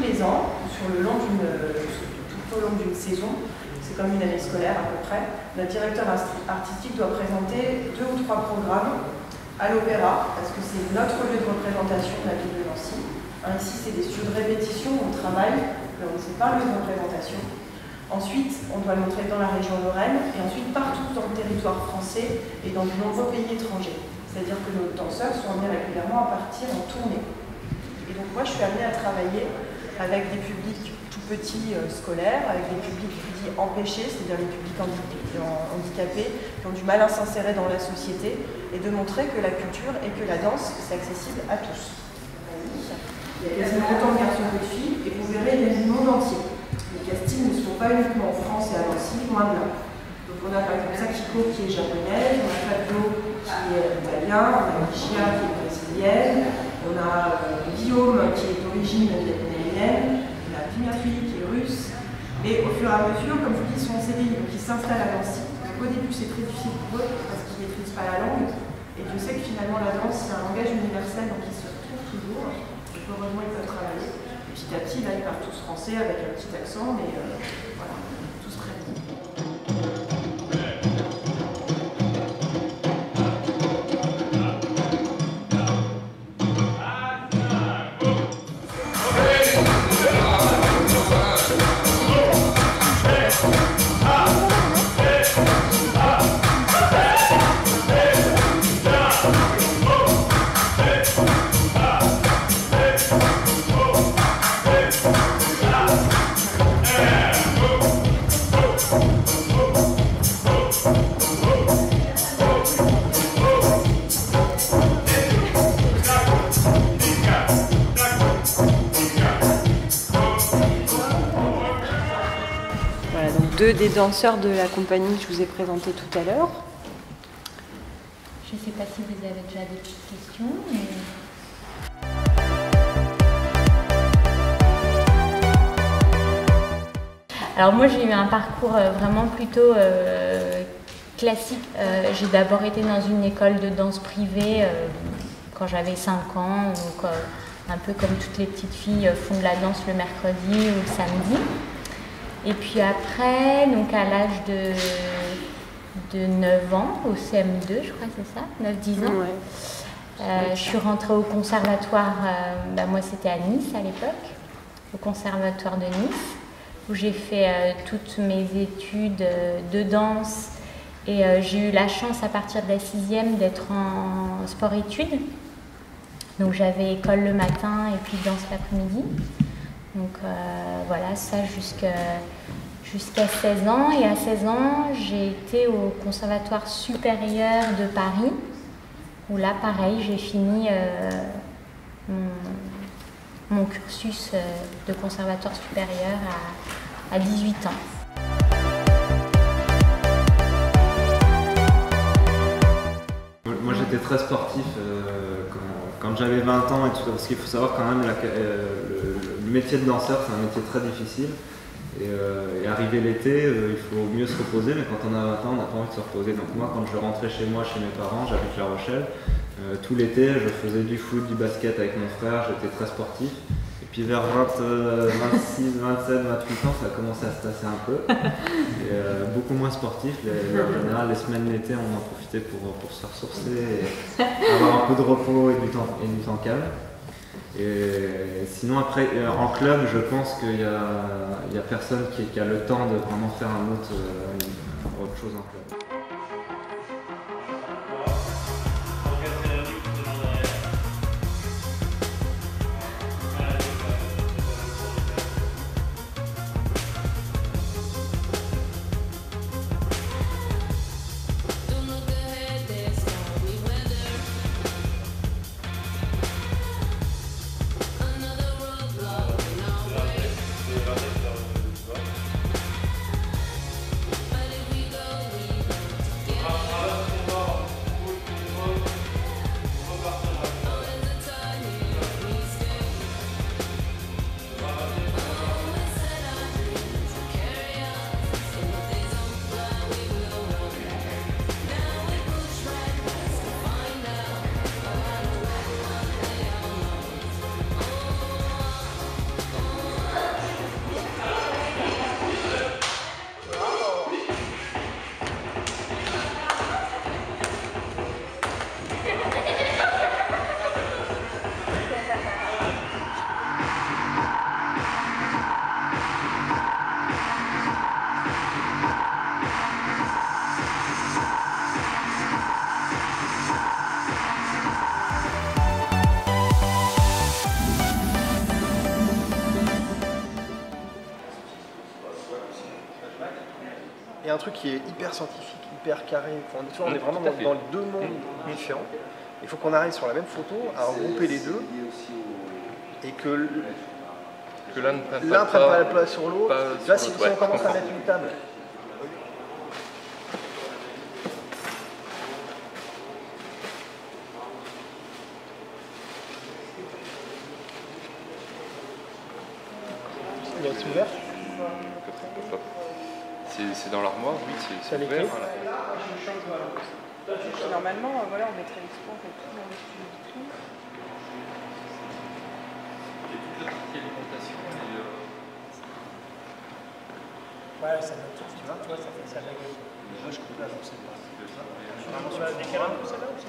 les ans, tout au long d'une saison, c'est comme une année scolaire à peu près, notre directeur artistique doit présenter 2 ou 3 programmes à l'Opéra, parce que c'est notre lieu de représentation de la ville de Nancy. Ici, c'est des studios de répétition, on travaille, donc c'est pas le lieu de représentation. Ensuite, on doit le montrer dans la région Lorraine, et ensuite partout dans le territoire français et dans de nombreux pays étrangers. C'est-à-dire que nos danseurs sont amenés régulièrement à partir en tournée. Et donc moi, je suis amenée à travailler avec des publics tout petits scolaires, avec des publics dits empêchés, c'est-à-dire les publics handicapés qui ont du mal à s'insérer dans la société, et de montrer que la culture et que la danse, c'est accessible à tous. Il y a quasiment autant de garçons que de filles, et vous verrez, il y a du monde entier. Les castings ne sont pas uniquement en France et à Nancy, loin de là. Donc on a par exemple Sakiko qui est japonaise, on a Fabio qui est italien, on a Ligia qui est brésilienne, on a Guillaume qui est d'origine vietnamienne, on a Dimitri qui est russe. Et au fur et à mesure, comme je vous dis, ils sont en CDI, donc ils s'installent à Nancy. Donc au début c'est très difficile pour eux parce qu'ils ne maîtrisent pas la langue. Et je sais que finalement la danse c'est un langage universel, donc ils se retrouvent toujours. Donc heureusement ils peuvent travailler. Petit à petit, là, ils parlent tous français avec un petit accent, mais voilà, tous très bien. Voilà, donc 2 des danseurs de la compagnie que je vous ai présenté tout à l'heure. Je ne sais pas si vous avez déjà des petites questions. Mais... Alors moi j'ai eu un parcours vraiment plutôt classique. J'ai d'abord été dans une école de danse privée quand j'avais 5 ans, donc un peu comme toutes les petites filles font de la danse le mercredi ou le samedi. Et puis après, donc à l'âge de 9 ans, au CM2, je crois que c'est ça, 9-10 ans, ouais. Je suis rentrée au conservatoire, moi c'était à Nice à l'époque, au conservatoire de Nice, où j'ai fait toutes mes études de danse, et j'ai eu la chance à partir de la 6e d'être en sport-études. Donc j'avais école le matin et puis danse l'après-midi. Donc voilà, ça jusqu'à 16 ans. Et à 16 ans, j'ai été au Conservatoire supérieur de Paris, où là, pareil, j'ai fini mon cursus de conservatoire supérieur à 18 ans. Moi, j'étais très sportif quand j'avais 20 ans et tout ça, parce qu'il faut savoir quand même le métier de danseur, c'est un métier très difficile. Et arrivé l'été, il faut mieux se reposer, mais quand on a 20 ans, on n'a pas envie de se reposer. Donc moi, quand je rentrais chez moi, chez mes parents, j'habite La Rochelle, tout l'été, je faisais du foot, du basket avec mon frère, j'étais très sportif. Et puis vers 26, 27, 28 ans, ça a commencé à se tasser un peu. Et, beaucoup moins sportif. En général, les semaines d'été, on en profitait pour se ressourcer, et avoir un peu de repos et du temps calme. Et sinon après, en club, je pense qu'il y a personne qui a le temps de vraiment faire autre chose en club. et un truc qui est hyper scientifique, hyper carré. Enfin, tu vois, on est vraiment dans deux mondes différents. Il faut qu'on arrive sur la même photo à regrouper les deux et que l'un ne prenne pas la place sur l'autre. Là, si on commence à mettre une table. C'est ouvert? C'est dans l'armoire, oui, c'est ouvert. Voilà. Normalement, voilà, on mettrait l'expo en fait tout dans le studio de tout. Et toute la partie alimentation, ouais, ça donne tout, tu vois, ça fait ça la gueule. Moi, je coupe là, je sais pas. Tu vas décaler un peu celle-là aussi?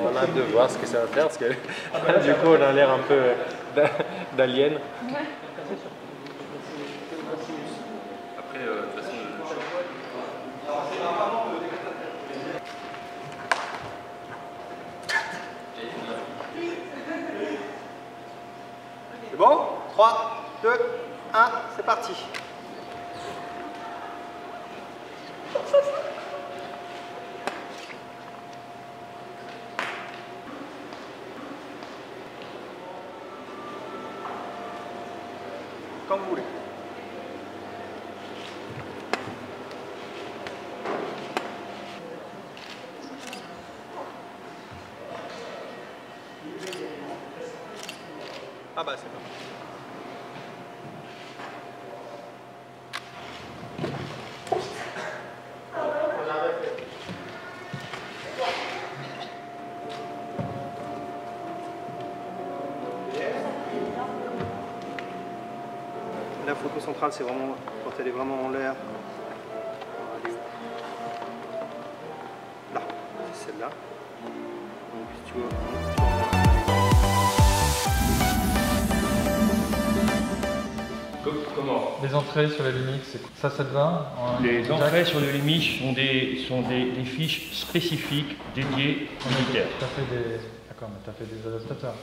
On a hâte de voir ce que ça va faire, parce que du coup, on a l'air un peu d'alien. après, de toute façon, C'est bon? 3, 2, 1, c'est parti. Comme vous voulez. Ah bah c'est bon. La photo centrale, c'est vraiment quand elle est vraiment en l'air. Elle est où? Là, c'est celle-là. Donc si tu vois. Comment? Les entrées sur la limite, ça te va? Les entrées sur le limite sont des fiches spécifiques dédiées aux militaires. D'accord, mais tu as fait des adaptateurs.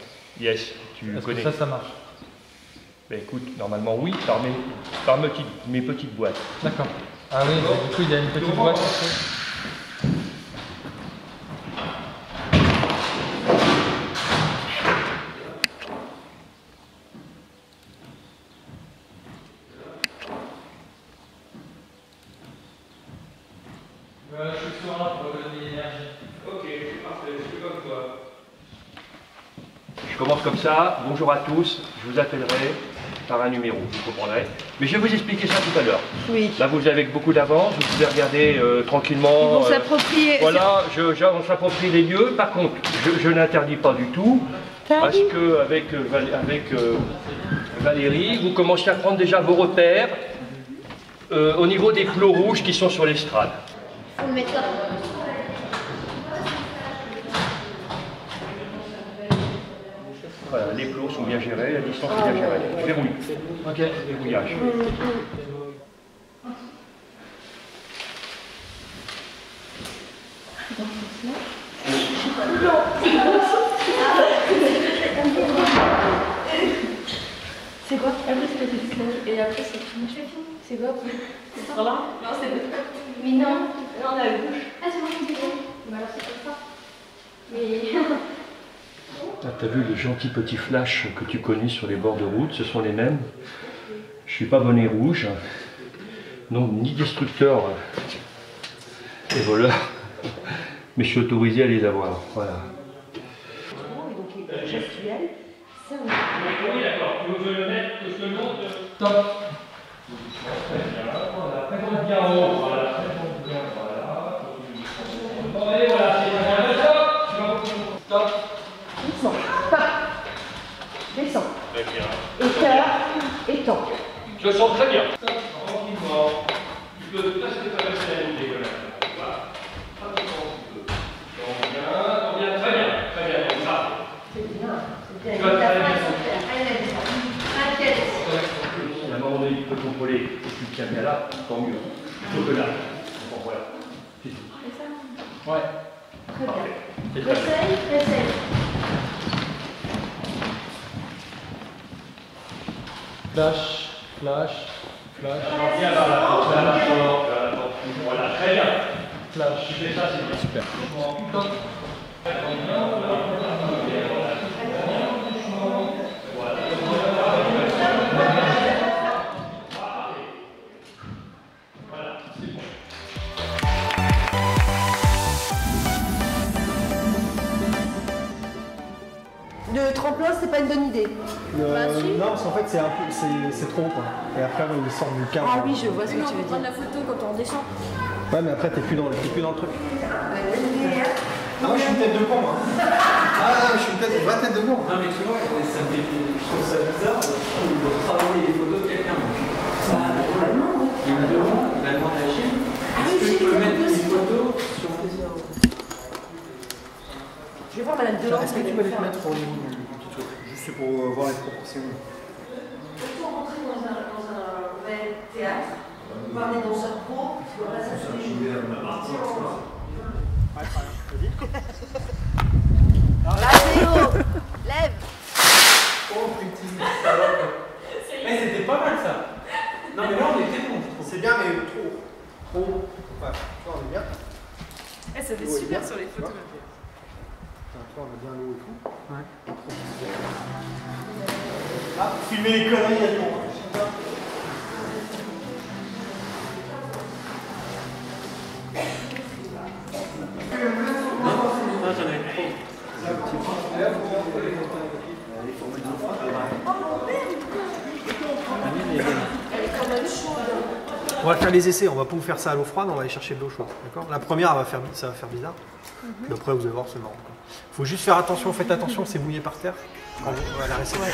Yes, tu connais. Est-ce que ça marche? Ben écoute, normalement oui, par mes petites boîtes. D'accord. Ah oui, du coup il y a une petite boîte. Je suis sur là pour donner l'énergie. Ok, c'est parfait, je suis comme toi. Je commence comme ça, bonjour à tous, je vous appellerai par un numéro, vous comprendrez. Mais je vais vous expliquer ça tout à l'heure. Oui. Là vous avez beaucoup d'avance, vous pouvez regarder tranquillement. Ils vont s'approprier. Voilà, on s'approprie les lieux. Par contre, je n'interdis pas du tout, parce que avec Valérie, vous commencez à prendre déjà vos repères au niveau des plots rouges qui sont sur l'estrade. Faut le mettre là. Voilà, les plots sont bien gérés, la distance est bien gérée. Je verrouille. Ok, verrouillage. C'est quoi? Et après c'est fini. C'est quoi? C'est par là? Non, c'est pas. Mais non. Non, on a la bouche. Ah, c'est moi qui dis bon. Bah alors c'est comme ça. Mais. Ah, t'as vu les gentils petits flashs que tu connais sur les bords de route, ce sont les mêmes. Je suis pas bonnet rouge, non, ni destructeur et voleur, mais je suis autorisé à les avoir. Voilà. Donc les gestuels, ça on Oui, d'accord. Tu veux le mettre, que je le monte? Top. Très bien. Voilà. Présente bien en haut. Voilà. Présente bien. Voilà. Bon, allez, voilà. C'est bien. Stop. Stop. Descends. Stop. Descends. Très bien. Écart. Étends. Je le sens très bien. Stop. Tranquillement. Tu peux presque traverser la ligne quand même. Voilà. Pratiquement un petit peu. Donc bien, très bien. Très bien. Comme ça. C'est bien. C'est Tu bien. vas très bien. T'inquiète. Si à un moment donné tu peux contrôler et tu te tiens bien là, tant mieux. Plutôt que là. Bon, voilà. C'est tout. Ouais. Très bien. C'est très bien. Essaye. Flash, flash, flash. Viens vers la porte, vers la porte, vers la porte. Voilà, très bien. Flash. Super. Le tremplin, c'est pas une bonne idée. Non, parce qu'en fait, c'est trop quoi. Et après, ils sortent du cadre. Ah oui, je vois ce que tu veux prendre dire. la photo quand on descend. Ouais, mais après, t'es plus dans le truc. Ah, moi, je suis une tête de con, moi. Ah, je suis une vraie tête de con. Non mais tu vois, je trouve ça bizarre de travailler les photos de quelqu'un. Il me demande, il va demander à Gilles, est-ce que je peux mettre une photo sur Facebook? Je vais voir Madame Delors. Est-ce que tu peux les mettre au niveau du petit truc? Juste pour voir les proportions. Peut-on rentrer dans un vrai théâtre, voir des danseurs pro, parce que là, ça se fait jouer. Alors là, Théo, lève. Oh putain, eh, c'était pas mal ça. Non mais là on était bon. C'est bien mais trop. Ouais, tu vois, on est bien. Eh, ça fait super sur les photos. On a bien l'eau et tout. Ouais. Ah, filmer les conneries, il y a du monde. Non, j'en ai trop. On va faire les essais, on va pas vous faire ça à l'eau froide, on va aller chercher de l'eau chaude. D'accord? La première, ça va faire bizarre. Puis après, vous allez voir, c'est marrant. Il faut juste faire attention, faites attention, c'est mouillé par terre. On va la réception.